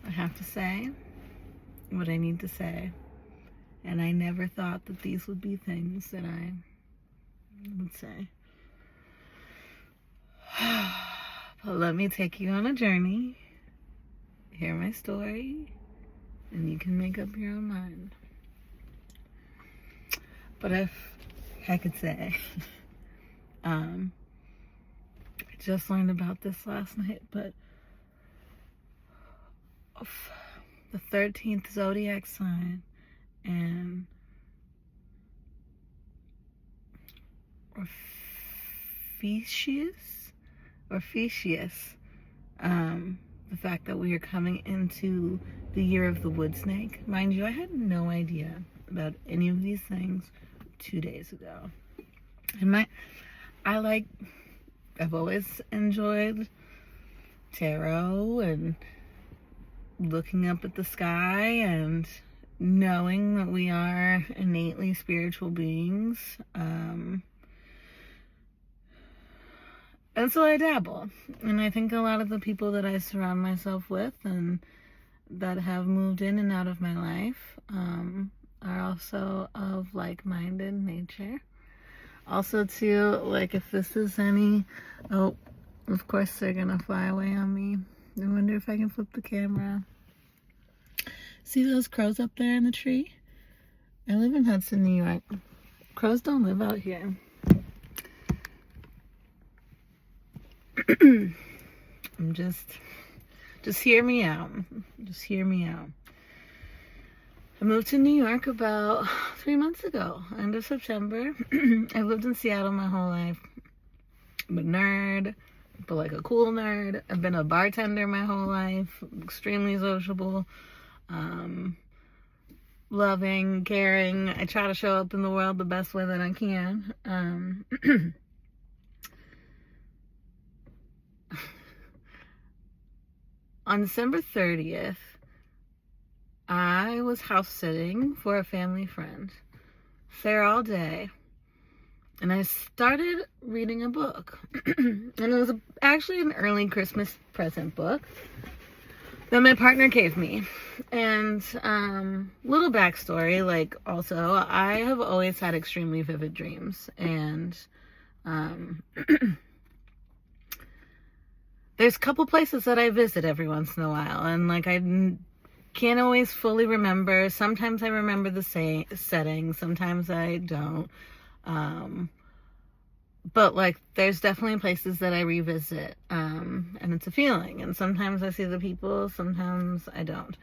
I have to say what I need to say. And I never thought that these would be things that I would say. But let me take you on a journey. Hear my story, and you can make up your own mind. But if I could say, I just learned about this last night, but the 13th zodiac sign and Orpheus, the fact that we are coming into the year of the wood snake. Mind you, I had no idea about any of these things 2 days ago. And I've always enjoyed tarot and looking up at the sky and knowing that we are innately spiritual beings. And so I dabble. And I think a lot of the people that I surround myself with and that have moved in and out of my life are also of like-minded nature. Also, too, like, if this is any... Oh, of course they're gonna fly away on me. I wonder if I can flip the camera. See those crows up there in the tree? I live in Hudson, New York. Crows don't live out here. Just hear me out. Just hear me out. I moved to New York about 3 months ago, end of September. I've lived in Seattle my whole life. I'm a nerd, but like a cool nerd. I've been a bartender my whole life, extremely sociable, loving, caring. I try to show up in the world the best way that I can. On December 30th, I was house sitting for a family friend, there all day, and I started reading a book. And it was actually an early Christmas present book that my partner gave me. And little backstory, like, also, I have always had extremely vivid dreams, and there's a couple places that I visit every once in a while, and like I can't always fully remember. Sometimes I remember the same setting, sometimes I don't. But like there's definitely places that I revisit, and it's a feeling. And sometimes I see the people, sometimes I don't.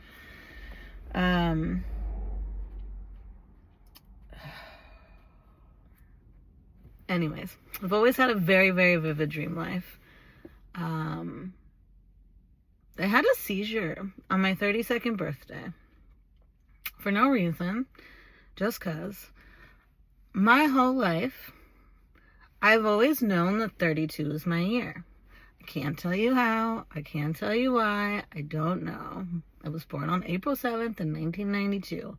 Anyways, I've always had a very, very vivid dream life. I had a seizure on my 32nd birthday for no reason, just cause. My whole life, I've always known that 32 is my year. I can't tell you how, I can't tell you why, I don't know. I was born on April 7th in 1992.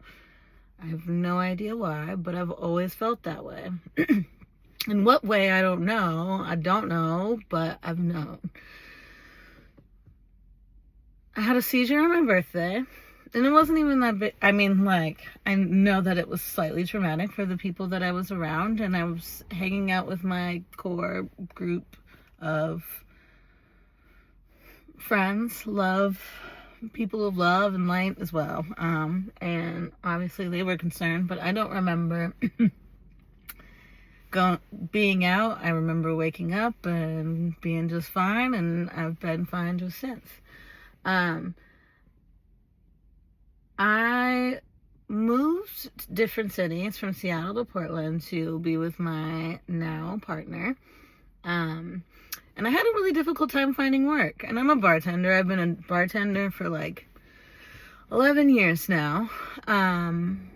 I have no idea why, but I've always felt that way. In what way, I don't know, but I've known. I had a seizure on my birthday, and it wasn't even that big. I mean, like, I know that it was slightly traumatic for the people that I was around, and I was hanging out with my core group of friends, people of love and light as well. And obviously they were concerned, but I don't remember being out. I remember waking up and being just fine, and I've been fine just since. I moved to different cities from Seattle to Portland to be with my now partner. And I had a really difficult time finding work. And I'm a bartender. I've been a bartender for like 11 years now. And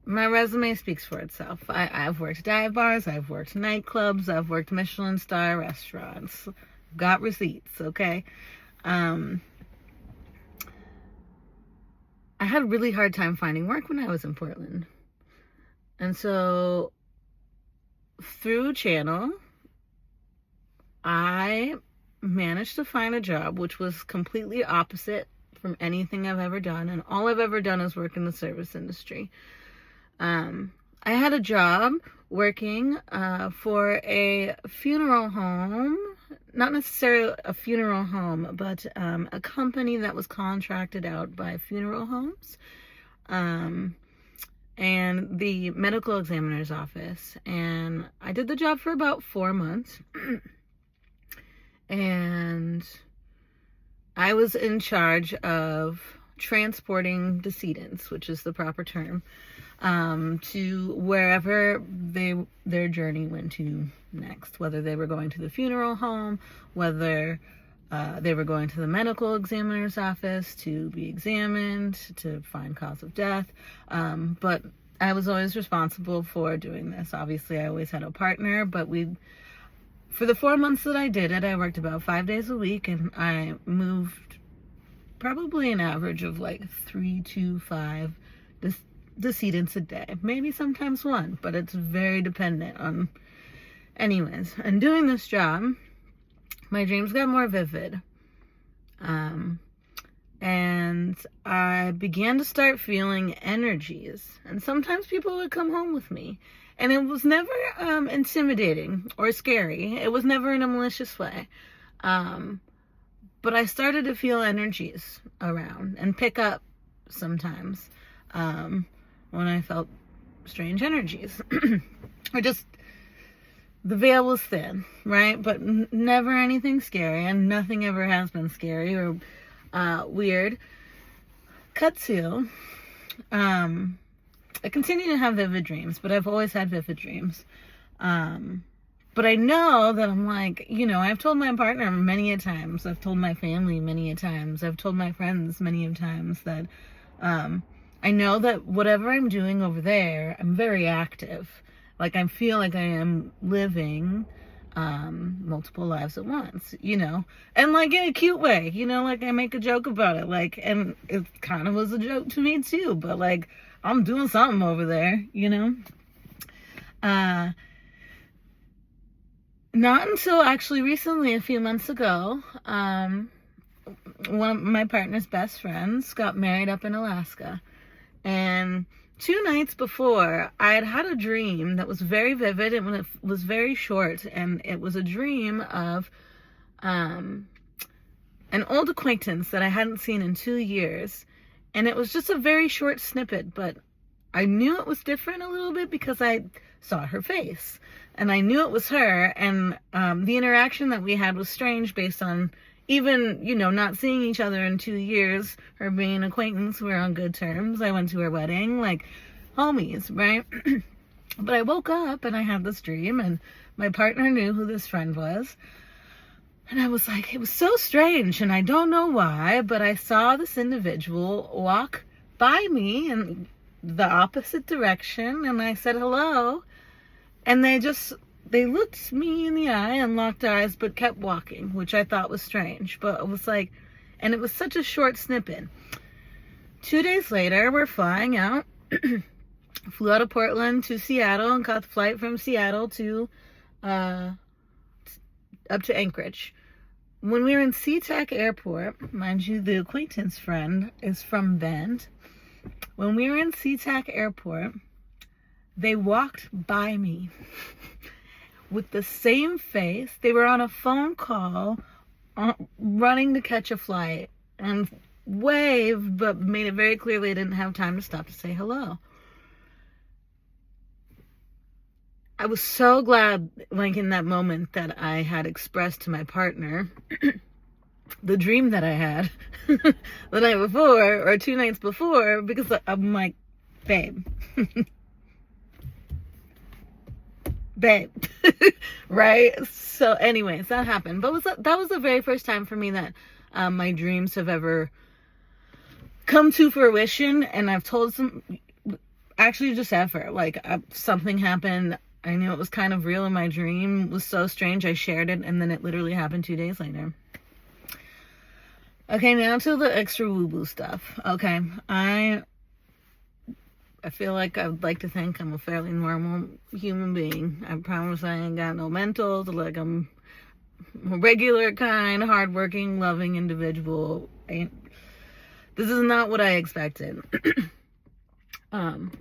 my resume speaks for itself. I've worked dive bars, I've worked nightclubs, I've worked Michelin star restaurants. Got receipts, okay? I had a really hard time finding work when I was in Portland. And so through channel, I managed to find a job which was completely opposite from anything I've ever done, and all I've ever done is work in the service industry. I had a job working for a funeral home, not necessarily a funeral home, but a company that was contracted out by funeral homes and the medical examiner's office. And I did the job for about 4 months. And I was in charge of transporting decedents, which is the proper term, to wherever their journey went to next, whether they were going to the funeral home, whether they were going to the medical examiner's office to be examined, to find cause of death. But I was always responsible for doing this. Obviously, I always had a partner, but for the 4 months that I did it, I worked about 5 days a week, and I moved probably an average of like 3 to 5 decedents a day, maybe sometimes 1, but it's very dependent on. Anyways, and doing this job, my dreams got more vivid, and I began to start feeling energies, and sometimes people would come home with me, and it was never intimidating or scary. It was never in a malicious way, but I started to feel energies around and pick up sometimes when I felt strange energies. Or just, the veil was thin, right? But never anything scary, and nothing ever has been scary or weird. Cut to, I continue to have vivid dreams, but I've always had vivid dreams. But I know that I'm like, I've told my partner many a times, I've told my family many a times, I've told my friends many a times that I know that whatever I'm doing over there, I'm very active. Like, I feel like I am living multiple lives at once, and like in a cute way, like I make a joke about it, like, and it kind of was a joke to me too, but like, I'm doing something over there, not until actually recently, a few months ago, one of my partner's best friends got married up in Alaska. And 2 nights before, I had a dream that was very vivid, and it was very short. And it was a dream of an old acquaintance that I hadn't seen in 2 years. And it was just a very short snippet, but I knew it was different a little bit because I saw her face. And I knew it was her, and the interaction that we had was strange based on even, not seeing each other in 2 years, her being an acquaintance. We're on good terms. I went to her wedding, like homies, right? But I woke up and I had this dream, and my partner knew who this friend was. And I was like, it was so strange, and I don't know why, but I saw this individual walk by me in the opposite direction, and I said hello. And they looked me in the eye and locked eyes, but kept walking, which I thought was strange. But it was like, and it was such a short snippet. 2 days later, we're flying out. Flew out of Portland to Seattle and caught the flight from Seattle to up to Anchorage. When we were in SeaTac Airport, mind you, the acquaintance friend is from Bend. When we were in SeaTac Airport, they walked by me with the same face. They were on a phone call, running to catch a flight, and waved, but made it very clear they didn't have time to stop to say hello. I was so glad, like, in that moment, that I had expressed to my partner the dream that I had the night before, or 2 nights before, because I'm like, babe. Babe. Right? So anyways, that happened. But that was the very first time for me that my dreams have ever come to fruition. And I've told actually just ever, like, something happened. I knew it was kind of real, and my dream was so strange. I shared it, and then it literally happened 2 days later. Okay, now to the extra woo-woo stuff. Okay, I feel like I would like to think I'm a fairly normal human being. I promise I ain't got no mentals. Like, I'm regular, kind, hardworking, loving individual. This is not what I expected.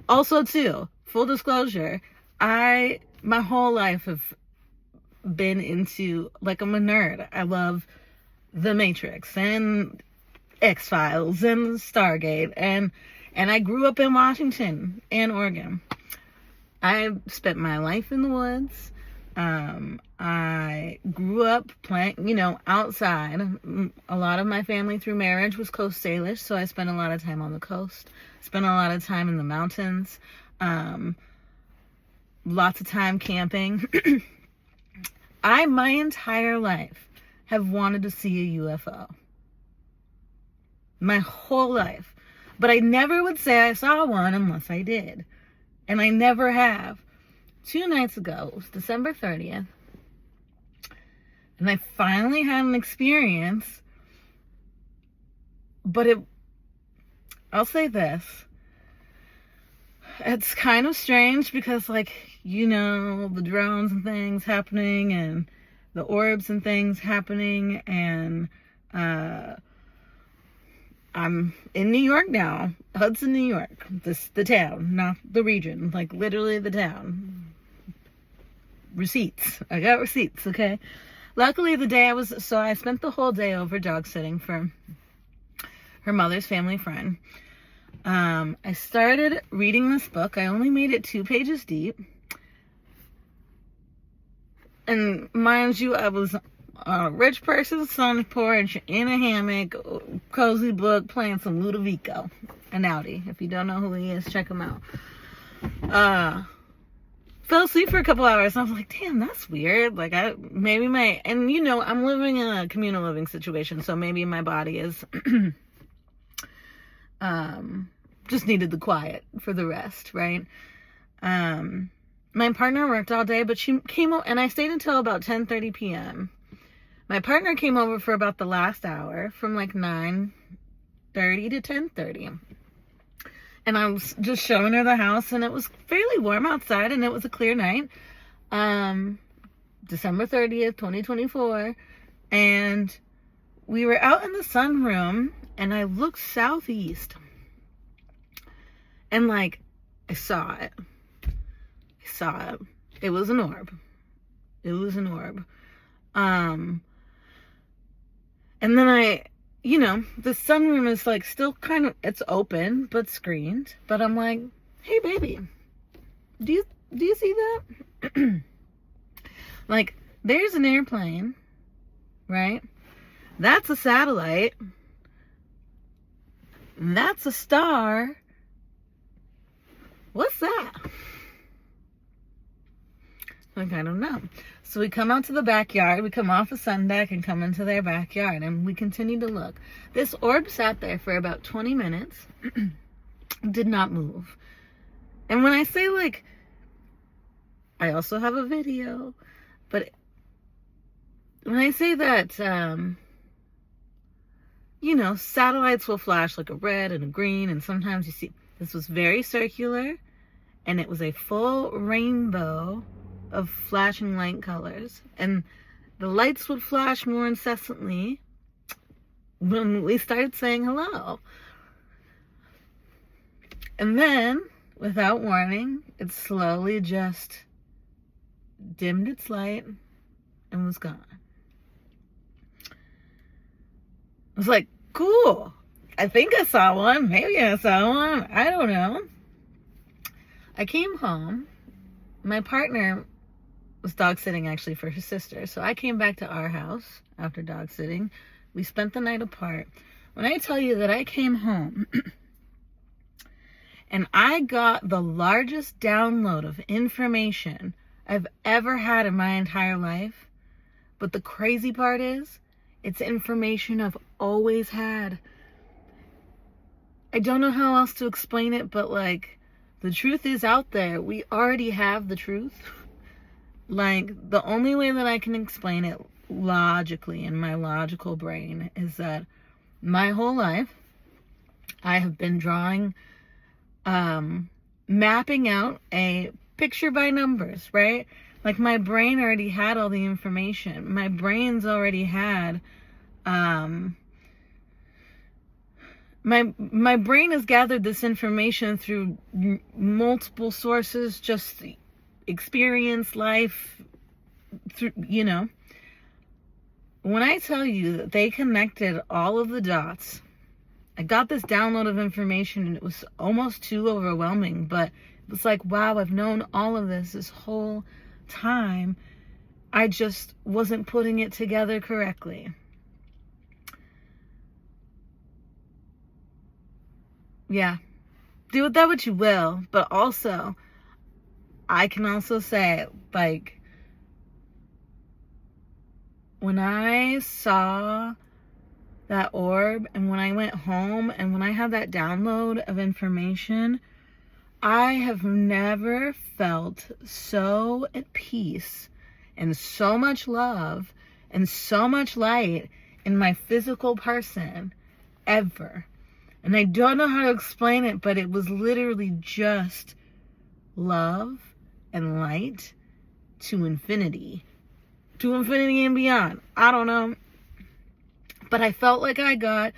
Also, too, full disclosure, my whole life have been into, like, I'm a nerd. I love The Matrix and X-Files and Stargate, and I grew up in Washington and Oregon. I spent my life in the woods. I grew up playing, outside. A lot of my family through marriage was Coast Salish, so I spent a lot of time on the coast. Spent a lot of time in the mountains. Lots of time camping. My entire life, have wanted to see a UFO. My whole life. But I never would say I saw one unless I did. And I never have. 2 nights ago, it was December 30th, and I finally had an experience, but I'll say this, it's kind of strange because, like, the drones and things happening, and the orbs and things happening, and I'm in New York now, Hudson, New York, the town, not the region, like literally the town. Receipts. I got receipts, okay? Luckily, I spent the whole day over dog sitting for her mother's family friend. I started reading this book. I only made it 2 pages deep. And mind you, I was on a rich person's front porch, in a hammock, cozy book, playing some Ludovico and Audi. If you don't know who he is, check him out. Fell asleep for a couple hours, and I was like, damn, that's weird. Like, I'm living in a communal living situation, so maybe my body is, just needed the quiet for the rest, right? My partner worked all day, but she came over, and I stayed until about 10:30 p.m. My partner came over for about the last hour, from like 9:30 to 10:30. And I was just showing her the house, and it was fairly warm outside, and it was a clear night. December 30th, 2024. And we were out in the sunroom, and I looked southeast. And, like, I saw it. It was an orb. And then the sunroom is, like, still kind of, it's open, but screened. But I'm like, hey, baby, do you see that? Like, there's an airplane, right? That's a satellite. That's a star. What's that? Like, I don't know. So we come out to the backyard. We come off the sun deck and come into their backyard, and we continue to look. This orb sat there for about 20 minutes. Did not move. And when I say, like, I also have a video, but when I say that, satellites will flash like a red and a green, and sometimes you see, this was very circular, and it was a full rainbow of flashing light colors, and the lights would flash more incessantly when we started saying hello. And then, without warning, it slowly just dimmed its light and was gone. I was like, cool. I think I saw one. Maybe I saw one. I don't know. I came home. My partner was dog sitting actually for his sister. So I came back to our house after dog sitting. We spent the night apart. When I tell you that I came home and I got the largest download of information I've ever had in my entire life. But the crazy part is, it's information I've always had. I don't know how else to explain it, but like, the truth is out there. We already have the truth. Like, the only way that I can explain it logically in my logical brain is that my whole life I have been drawing, mapping out a picture by numbers, right? Like, my brain already had all the information. My brain's already had, my brain has gathered this information through multiple sources, just experience, life, through, When I tell you that they connected all of the dots, I got this download of information and it was almost too overwhelming, but it was like, wow, I've known all of this whole time. I just wasn't putting it together correctly. Yeah. Do with that what you will, but also, I can also say, like, when I saw that orb and when I went home and when I had that download of information, I have never felt so at peace and so much love and so much light in my physical person ever. And I don't know how to explain it, but it was literally just love and light to infinity. To infinity and beyond. I don't know. But I felt like I got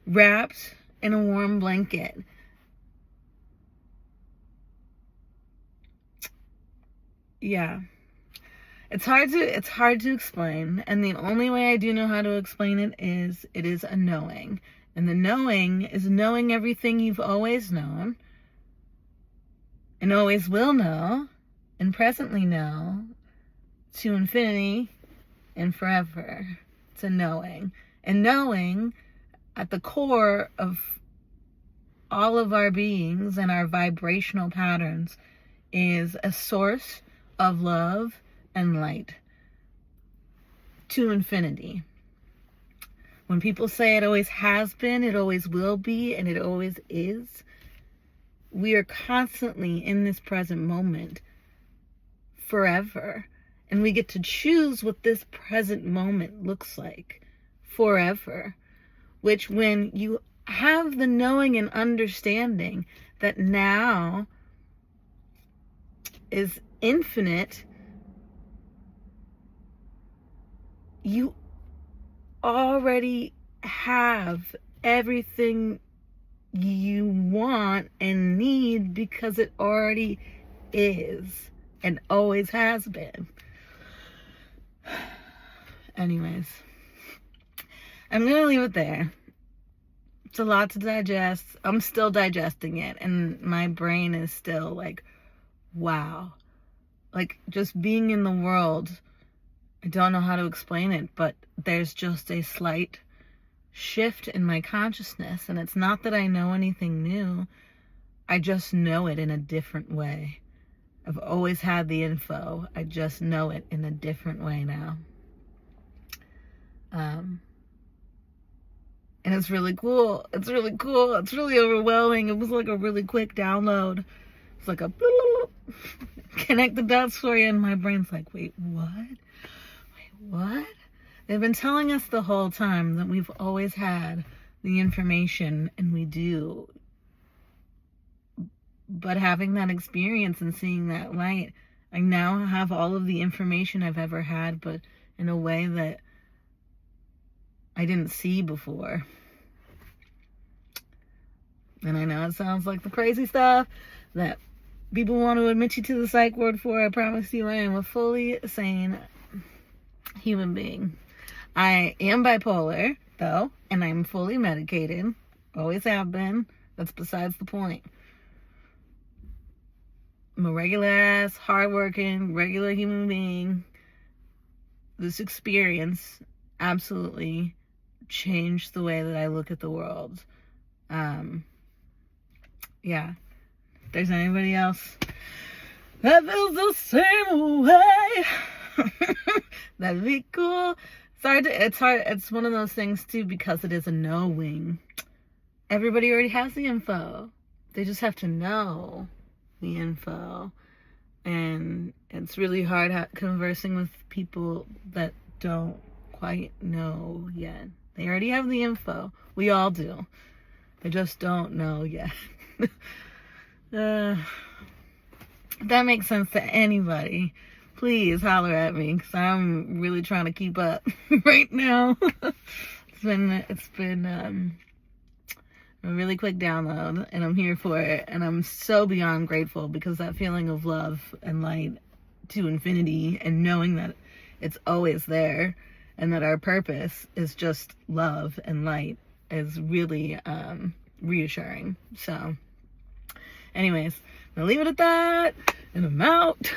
wrapped in a warm blanket. Yeah. It's hard to explain. And the only way I do know how to explain it is a knowing. And the knowing is knowing everything you've always known. And always will know. And presently know. To infinity and forever. It's a knowing. And knowing at the core of all of our beings and our vibrational patterns is a source of love and light to infinity. When people say it always has been, it always will be, and it always is, we are constantly in this present moment forever. And we get to choose what this present moment looks like forever. Which, when you have the knowing and understanding that now is infinite, you already have everything you want and need because it already is and always has been. Anyways, I'm going to leave it there. It's a lot to digest. I'm still digesting it, and my brain is still like, wow. Like, just being in the world, I don't know how to explain it, but there's just a slight shift in my consciousness, and it's not that I know anything new. I just know it in a different way. I've always had the info. I just know it in a different way now. And it's really cool. It's really cool. It's really overwhelming. It was like a really quick download. It's like a connect the dots for you, and my brain's like, wait, what? Wait, what? They've been telling us the whole time that we've always had the information, and we do. But having that experience and seeing that light, I now have all of the information I've ever had, but in a way that I didn't see before. And I know it sounds like the crazy stuff that people want to admit you to the psych ward for. I promise you I am a fully sane human being. I am bipolar, though, and I'm fully medicated. Always have been. That's besides the point. I'm a regular ass, hardworking, regular human being. This experience absolutely changed the way that I look at the world. Yeah. If there's anybody else that feels the same way, that'd be cool. It's hard. It's one of those things too, because it is a knowing. Everybody already has the info. They just have to know the info. And it's really hard conversing with people that don't quite know yet. They already have the info. We all do. They just don't know yet. If that makes sense to anybody, please holler at me, because I'm really trying to keep up right now. It's been a really quick download, and I'm here for it, and I'm so beyond grateful, because that feeling of love and light to infinity, and knowing that it's always there, and that our purpose is just love and light, is really reassuring. So anyways, I'll leave it at that, and I'm out.